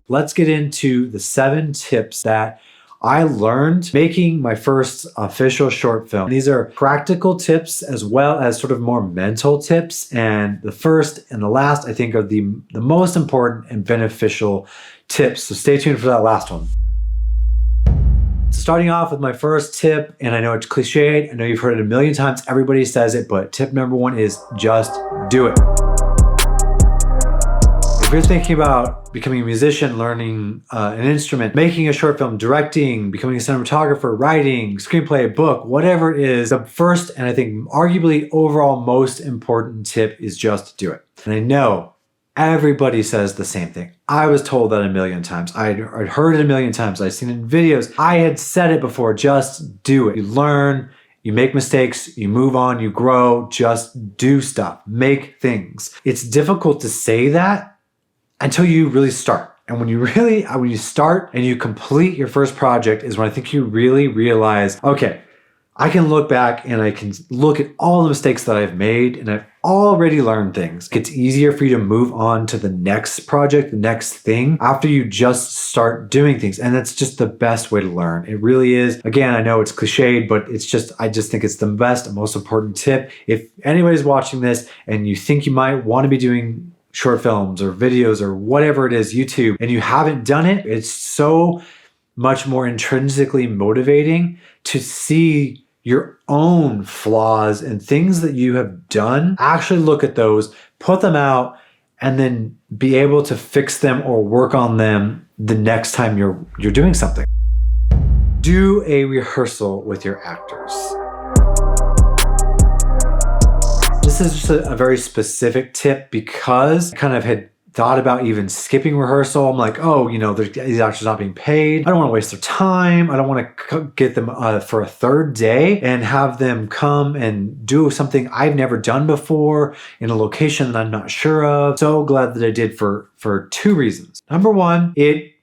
Let's get into the 7 tips that I learned making my first official short film. These are practical tips as well as sort of more mental tips. And the first and the last, I think, are the most important and beneficial tips. So stay tuned for that last one. So starting off with my first tip, and I know it's cliched, I know you've heard it a million times, everybody says it, but tip number 1 is just do it. If you're thinking about becoming a musician, learning an instrument, making a short film, directing, becoming a cinematographer, writing, screenplay, book, whatever it is, the first and I think arguably overall most important tip is just do it. And I know everybody says the same thing. I was told that a million times. I'd heard it a million times. I've seen it in videos. I had said it before, just do it. You learn, you make mistakes, you move on, you grow, just do stuff, make things. It's difficult to say that until you really start. And when you start and you complete your first project is when I think you really realize, okay, I can look back and I can look at all the mistakes that I've made and I've already learned things. It's easier for you to move on to the next project, the next thing, after you just start doing things. And that's just the best way to learn. It really is. Again, I know it's cliched, but I just think it's the best and most important tip. If anybody's watching this and you think you might want to be doing short films or videos or whatever it is, YouTube, and you haven't done it, it's so much more intrinsically motivating to see your own flaws and things that you have done, actually look at those, put them out, and then be able to fix them or work on them the next time you're doing something. Do a rehearsal with your actors. This is just a very specific tip because I kind of had thought about even skipping rehearsal. I'm like, oh, these actors not being paid. I don't want to waste their time. I don't want to get them for a third day and have them come and do something I've never done before in a location that I'm not sure of. So glad that I did for 2 reasons. Number 1, it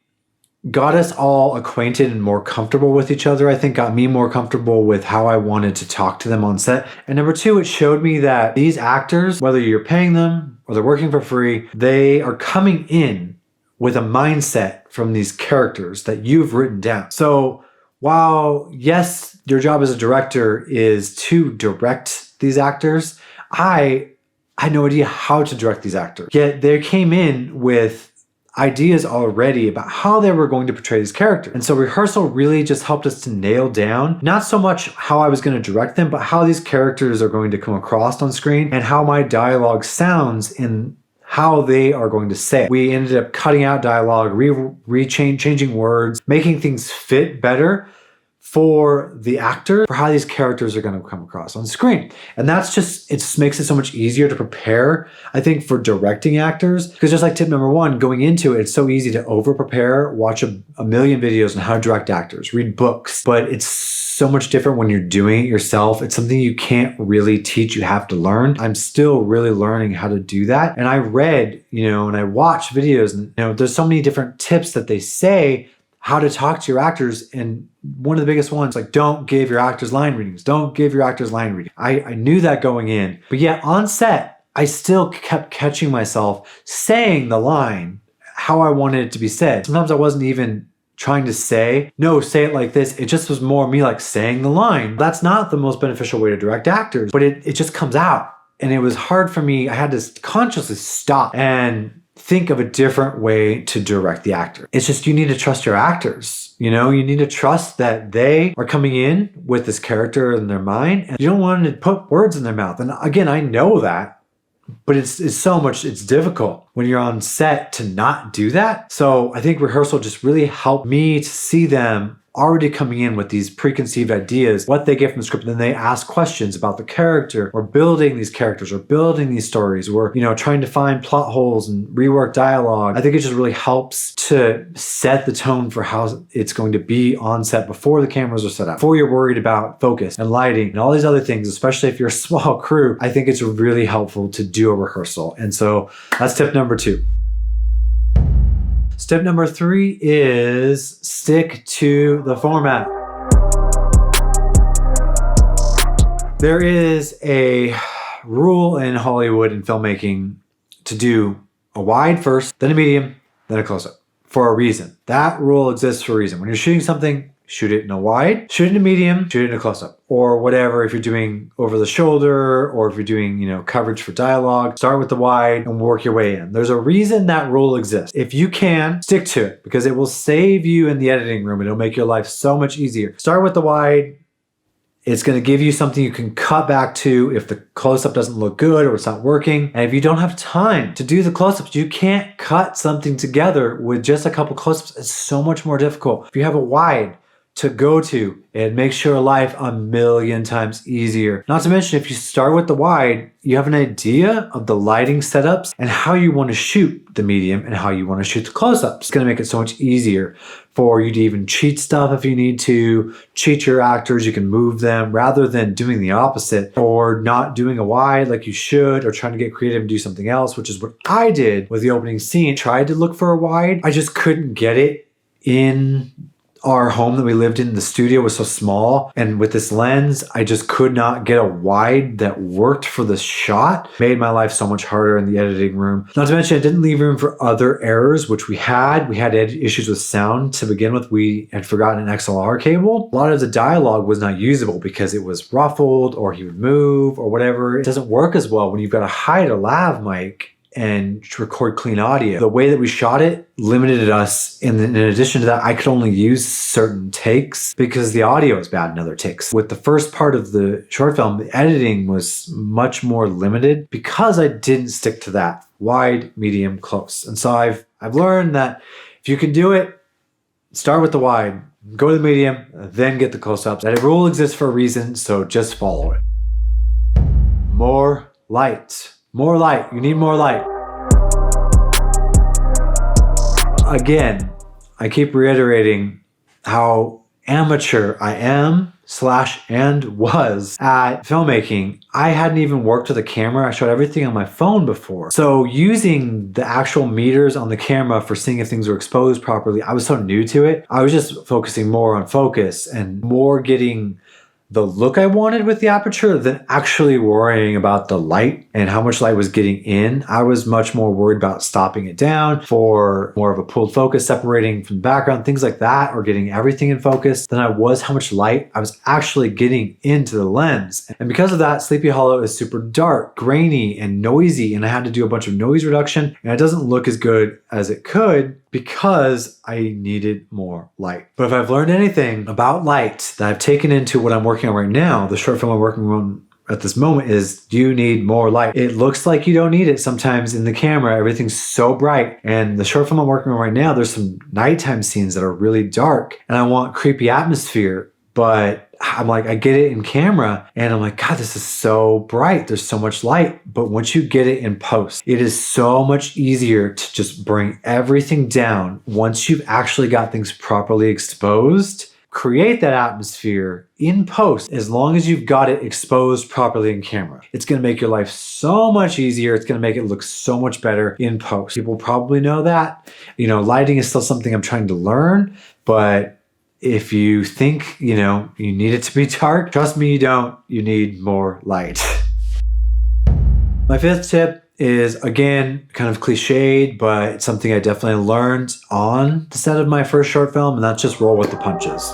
got us all acquainted and more comfortable with each other. I think got me more comfortable with how I wanted to talk to them on set. And number 2, it showed me that these actors, whether you're paying them or they're working for free, they are coming in with a mindset from these characters that you've written down. So while yes, your job as a director is to direct these actors, I had no idea how to direct these actors. Yet they came in with ideas already about how they were going to portray these characters. And so rehearsal really just helped us to nail down, not so much how I was going to direct them, but how these characters are going to come across on screen and how my dialogue sounds in how they are going to say it. We ended up cutting out dialogue, changing words, making things fit better for the actor, for how these characters are going to come across on screen. And it just makes it so much easier to prepare, I think, for directing actors. Because just like tip number 1, going into it, it's so easy to over-prepare, watch a million videos on how to direct actors, read books, but it's so much different when you're doing it yourself. It's something you can't really teach, you have to learn. I'm still really learning how to do that. And I read, and I watched videos, and there's so many different tips that they say how to talk to your actors. And one of the biggest ones, like, don't give your actors line readings. Don't give your actors line reading. I knew that going in, but yet on set, I still kept catching myself saying the line how I wanted it to be said. Sometimes I wasn't even trying to say it like this. It just was more me like saying the line. That's not the most beneficial way to direct actors, but it just comes out. And it was hard for me. I had to consciously stop and think of a different way to direct the actor. It's just, you need to trust your actors. You need to trust that they are coming in with this character in their mind, and you don't want to put words in their mouth. And again, I know that, but it's difficult when you're on set to not do that. So I think rehearsal just really helped me to see them already coming in with these preconceived ideas, what they get from the script, and then they ask questions about the character, or building these characters, or building these stories, or trying to find plot holes and rework dialogue. I think it just really helps to set the tone for how it's going to be on set before the cameras are set up, before you're worried about focus and lighting and all these other things, especially if you're a small crew. I think it's really helpful to do a rehearsal. And so that's tip number 2. Step number 3 is stick to the format. There is a rule in Hollywood and filmmaking to do a wide first, then a medium, then a close-up. for a reason. That rule exists for a reason. When you're shooting something, shoot it in a wide, shoot it in a medium, shoot it in a close-up, or whatever. If you're doing over the shoulder, or if you're doing, coverage for dialogue, start with the wide and work your way in. There's a reason that rule exists. If you can, stick to it, because it will save you in the editing room. It'll make your life so much easier. Start with the wide. It's going to give you something you can cut back to if the close-up doesn't look good or it's not working. And if you don't have time to do the close-ups, you can't cut something together with just a couple close-ups. It's so much more difficult. If you have a wide to go to, it makes your life a million times easier. Not to mention, if you start with the wide, you have an idea of the lighting setups and how you want to shoot the medium and how you want to shoot the close-ups. It's going to make it so much easier for you to even cheat stuff if you need to, cheat your actors. You can move them rather than doing the opposite or not doing a wide like you should, or trying to get creative and do something else, which is what I did with the opening scene. Tried to look for a wide. I just couldn't get it in our home that we lived in. The studio was so small, and with this lens, I just could not get a wide that worked for the shot. Made my life so much harder in the editing room. Not to mention, it didn't leave room for other errors, which we had. We had issues with sound to begin with. We had forgotten an XLR cable. A lot of the dialogue was not usable because it was ruffled, or he would move, or whatever. It doesn't work as well when you've got to hide a lav mic and record clean audio. The way that we shot it limited us. And in addition to that, I could only use certain takes because the audio is bad in other takes. With the first part of the short film, the editing was much more limited because I didn't stick to that wide, medium, close. And so I've learned that if you can do it, start with the wide, go to the medium, then get the close-ups. That rule exists for a reason, so just follow it. More light. More light. You need more light. Again, I keep reiterating how amateur I am and was at filmmaking. I hadn't even worked with a camera. I shot everything on my phone before. So using the actual meters on the camera for seeing if things were exposed properly, I was so new to it. I was just focusing more on focus and more getting the look I wanted with the aperture than actually worrying about the light and how much light was getting in. I was much more worried about stopping it down for more of a pulled focus, separating from the background, things like that, or getting everything in focus than I was how much light I was actually getting into the lens. And because of that, Sleepy Hollow is super dark, grainy, and noisy, and I had to do a bunch of noise reduction, and it doesn't look as good as it could because I needed more light. But if I've learned anything about light that I've taken into what I'm working on right now, the short film I'm working on at this moment, is you need more light. It looks like you don't need it sometimes in the camera. Everything's so bright. And the short film I'm working on right now, there's some nighttime scenes that are really dark and I want creepy atmosphere, but I'm like, I get it in camera and I'm like, God, this is so bright. There's so much light. But once you get it in post, it is so much easier to just bring everything down. Once you've actually got things properly exposed, create that atmosphere in post. As long as you've got it exposed properly in camera, it's going to make your life so much easier. It's going to make it look so much better in post. People probably know that. Lighting is still something I'm trying to learn, but if you think, you need it to be dark, trust me, you don't. You need more light. My fifth tip is, again, kind of cliched, but it's something I definitely learned on the set of my first short film, and that's just roll with the punches.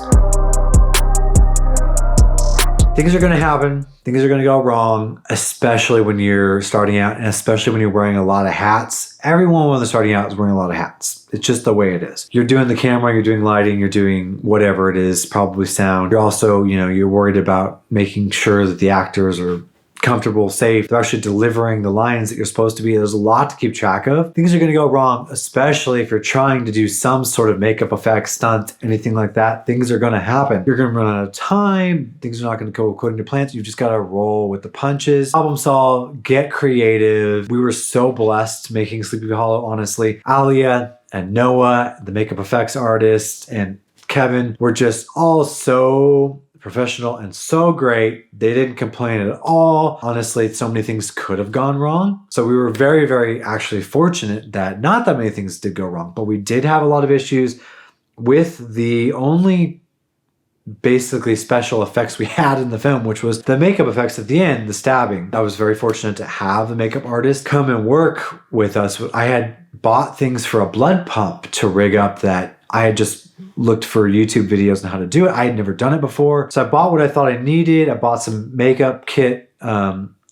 Things are going to happen. Things are going to go wrong, especially when you're starting out and especially when you're wearing a lot of hats. Everyone when they're starting out is wearing a lot of hats. It's just the way it is. You're doing the camera, you're doing lighting, you're doing whatever it is, probably sound. You're also, you're worried about making sure that the actors are comfortable, safe. They're actually delivering the lines that you're supposed to be. There's a lot to keep track of. Things are going to go wrong, especially if you're trying to do some sort of makeup effect, stunt, anything like that. Things are going to happen. You're going to run out of time. Things are not going to go according to plans. You just got to roll with the punches. Problem solve, get creative. We were so blessed making Sleepy Hollow, honestly. Alia and Noah, the makeup effects artist, and Kevin were just all so professional and so great. They didn't complain at all. Honestly, so many things could have gone wrong. So we were very, very actually fortunate that not that many things did go wrong, but we did have a lot of issues with the only basically special effects we had in the film, which was the makeup effects at the end, the stabbing. I was very fortunate to have a makeup artist come and work with us. I had bought things for a blood pump to rig up that I had just looked for YouTube videos on how to do it. I had never done it before. So I bought what I thought I needed. I bought some makeup kit,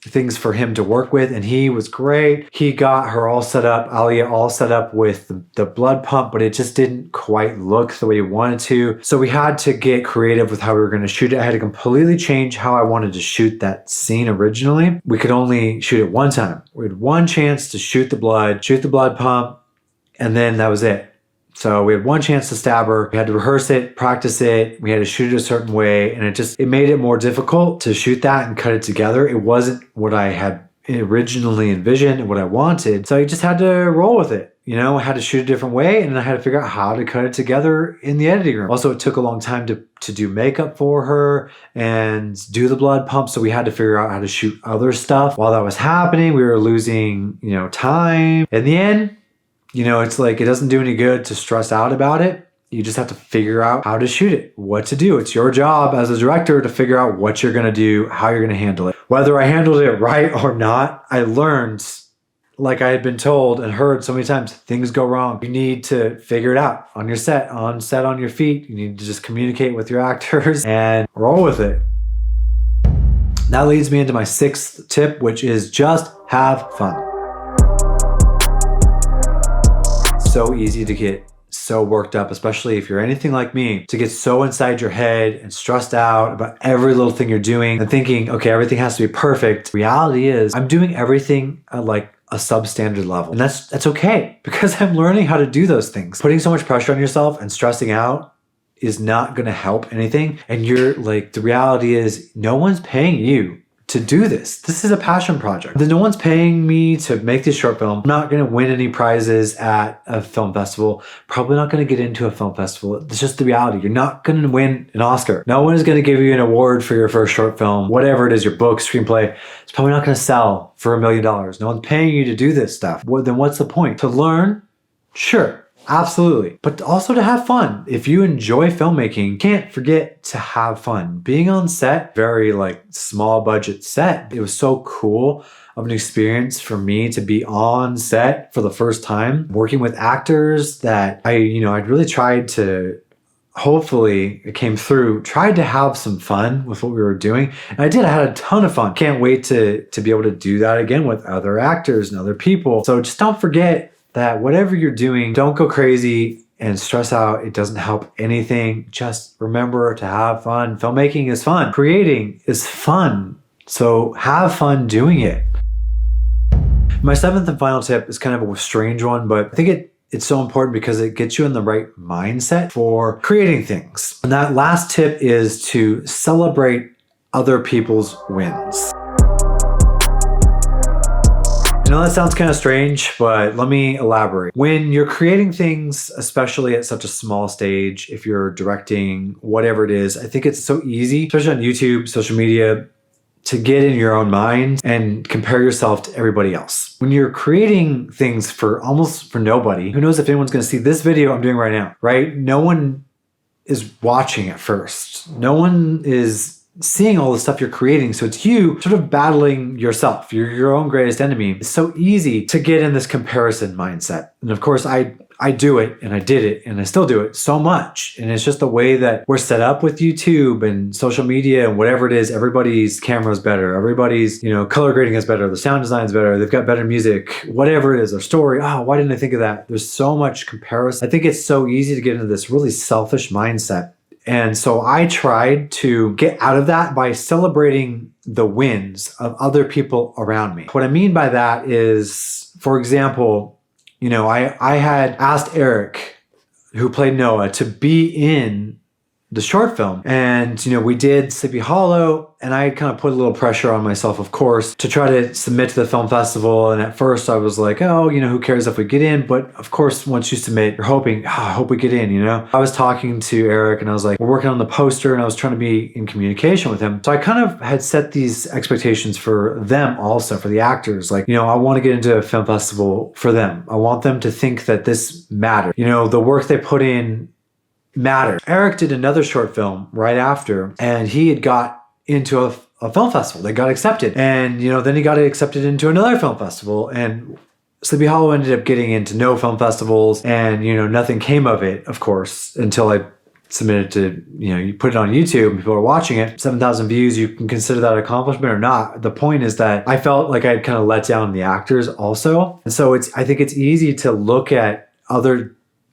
things for him to work with, and he was great. He got her all set up, Alia all set up with the blood pump, but it just didn't quite look the way he wanted to. So we had to get creative with how we were going to shoot it. I had to completely change how I wanted to shoot that scene originally. We could only shoot it one time. We had one chance to shoot the blood pump, and then that was it. So we had one chance to stab her. We had to rehearse it, practice it. We had to shoot it a certain way. And it made it more difficult to shoot that and cut it together. It wasn't what I had originally envisioned and what I wanted. So I just had to roll with it. I had to shoot a different way, and then I had to figure out how to cut it together in the editing room. Also, it took a long time to do makeup for her and do the blood pump. So we had to figure out how to shoot other stuff. While that was happening, we were losing, time. In the end, it's like it doesn't do any good to stress out about it. You just have to figure out how to shoot it, what to do. It's your job as a director to figure out what you're going to do, how you're going to handle it. Whether I handled it right or not, I learned, like I had been told and heard so many times, things go wrong. You need to figure it out on your set, on your feet. You need to just communicate with your actors and roll with it. That leads me into my 6th tip, which is just have fun. So easy to get so worked up, especially if you're anything like me, to get so inside your head and stressed out about every little thing you're doing and thinking, okay, everything has to be perfect. Reality is I'm doing everything at like a substandard level. And that's okay, because I'm learning how to do those things. Putting so much pressure on yourself and stressing out is not going to help anything. And the reality is no one's paying you to do this. This is a passion project. No one's paying me to make this short film. I'm not going to win any prizes at a film festival. Probably not going to get into a film festival. It's just the reality. You're not going to win an Oscar. No one is going to give you an award for your first short film, whatever it is, your book, screenplay. It's probably not going to sell for $1 million. No one's paying you to do this stuff. Then what's the point? To learn? Sure. Absolutely. But also to have fun. If you enjoy filmmaking, can't forget to have fun. Being on set, very small budget set. It was so cool of an experience for me to be on set for the first time, working with actors that I'd really tried to, hopefully it came through, tried to have some fun with what we were doing. And I did. I had a ton of fun. Can't wait to be able to do that again with other actors and other people. So just don't forget that whatever you're doing, don't go crazy and stress out. It doesn't help anything. Just remember to have fun. Filmmaking is fun. Creating is fun. So have fun doing it. My 7th and final tip is kind of a strange one, but I think it's so important because it gets you in the right mindset for creating things. And that last tip is to celebrate other people's wins. That sounds kind of strange, but let me elaborate. When you're creating things, especially at such a small stage, if you're directing, whatever it is, I think it's so easy, especially on YouTube, social media, to get in your own mind and compare yourself to everybody else. When you're creating things for nobody, who knows if anyone's going to see this video I'm doing right now, right? No one is watching at first. No one is seeing all the stuff you're creating. So it's you sort of battling yourself. You're your own greatest enemy. It's so easy to get in this comparison mindset. And of course, I do it, and I did it, and I still do it so much. And it's just the way that we're set up with YouTube and social media and whatever it is. Everybody's camera is better. Everybody's, color grading is better. The sound design is better. They've got better music, whatever it is, their story. Oh, why didn't I think of that? There's so much comparison. I think it's so easy to get into this really selfish mindset. And so I tried to get out of that by celebrating the wins of other people around me. What I mean by that is, for example, I had asked Eric, who played Noah, to be in the short film. And, we did Sleepy Hollow, and I kind of put a little pressure on myself, of course, to try to submit to the film festival. And at first I was like, oh, who cares if we get in? But of course, once you submit, you're hoping, I hope we get in, I was talking to Eric and I was like, we're working on the poster, and I was trying to be in communication with him. So I kind of had set these expectations for them also, for the actors. I want to get into a film festival for them. I want them to think that this matters. The work they put in matter. Eric did another short film right after, and he had got into a film festival. They got accepted. And, then he got accepted into another film festival. And Sleepy Hollow ended up getting into no film festivals, and nothing came of it, of course, until I submitted to, you put it on YouTube and people are watching it. 7,000 views, you can consider that an accomplishment or not. The point is that I felt like I had kind of let down the actors also. And so I think it's easy to look at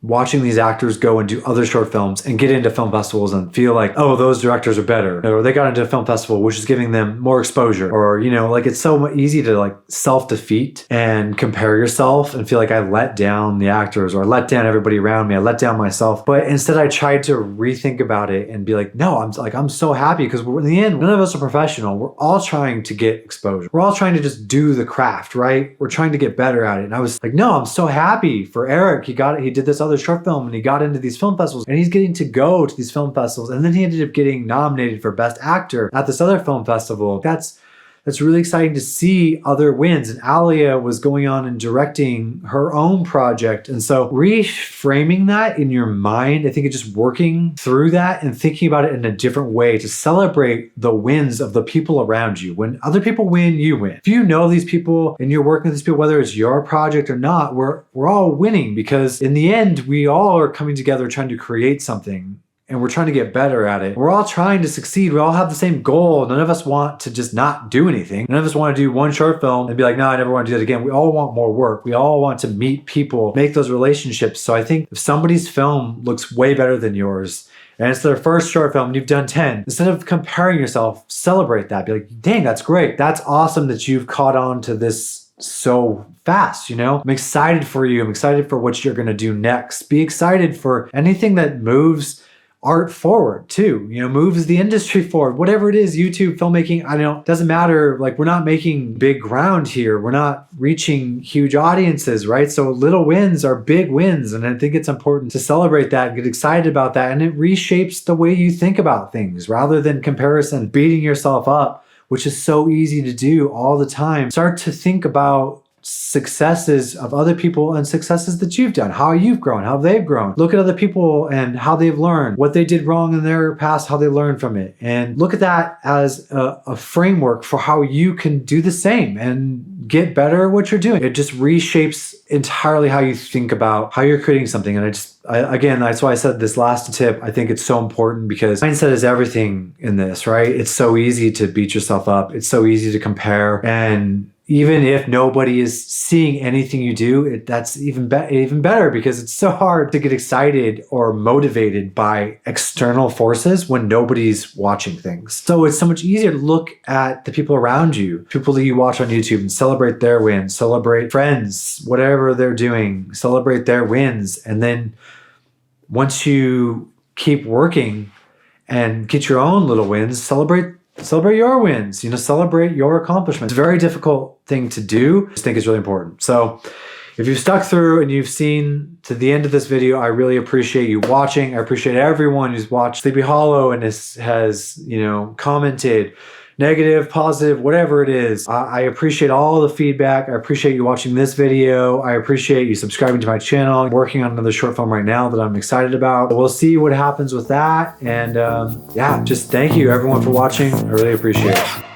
watching these actors go and do other short films and get into film festivals and feel like, oh, those directors are better, or they got into a film festival, which is giving them more exposure, or, like it's so easy to like self-defeat and compare yourself and feel like I let down the actors, or I let down everybody around me, I let down myself. But instead I tried to rethink about it and be like, no, I'm so happy, because in the end, none of us are professional. We're all trying to get exposure. We're all trying to just do the craft, right? We're trying to get better at it. And I was like, no, I'm so happy for Eric. He did this other short film and he got into these film festivals, and he's getting to go to these film festivals, and then he ended up getting nominated for Best Actor at this other film festival. That's really exciting to see other wins. And Alia was going on and directing her own project. And so reframing that in your mind, I think it's just working through that and thinking about it in a different way to celebrate the wins of the people around you. When other people win, you win. If you know these people and you're working with these people, whether it's your project or not, we're all winning, because in the end, we all are coming together trying to create something. And we're trying to get better at it. We're all trying to succeed. We all have the same goal. None of us want to just not do anything. None of us want to do one short film and be like, no, I never want to do that again. We all want more work. We all want to meet people, make those relationships. So I think if somebody's film looks way better than yours, and it's their first short film and you've done 10, instead of comparing yourself, celebrate that. Be like, dang, that's great. That's awesome that you've caught on to this so fast, I'm excited for you. I'm excited for what you're going to do next. Be excited for anything that moves art forward too, moves the industry forward, whatever it is, YouTube, filmmaking, doesn't matter. Like, we're not making big ground here. We're not reaching huge audiences, right? So little wins are big wins. And I think it's important to celebrate that and get excited about that. And it reshapes the way you think about things rather than comparison, beating yourself up, which is so easy to do all the time. Start to think about successes of other people and successes that you've done, how you've grown, how they've grown. Look at other people and how they've learned, what they did wrong in their past, how they learned from it. And look at that as a framework for how you can do the same and get better at what you're doing. It just reshapes entirely how you think about how you're creating something. And again, that's why I said this last tip. I think it's so important, because mindset is everything in this, right? It's so easy to beat yourself up. It's so easy to compare. And even if nobody is seeing anything you do, that's even better, because it's so hard to get excited or motivated by external forces when nobody's watching things. So it's so much easier to look at the people around you, people that you watch on YouTube, and celebrate their wins, celebrate friends, whatever they're doing, celebrate their wins. And then once you keep working and get your own little wins, celebrate your wins, celebrate your accomplishments. It's a very difficult thing to do. I just think it's really important. So if you've stuck through and you've seen to the end of this video, I really appreciate you watching. I appreciate everyone who's watched Sleepy Hollow and has commented, negative, positive, whatever it is. I appreciate all the feedback. I appreciate you watching this video. I appreciate you subscribing to my channel. I'm working on another short film right now that I'm excited about. We'll see what happens with that. And yeah, just thank you everyone for watching. I really appreciate it.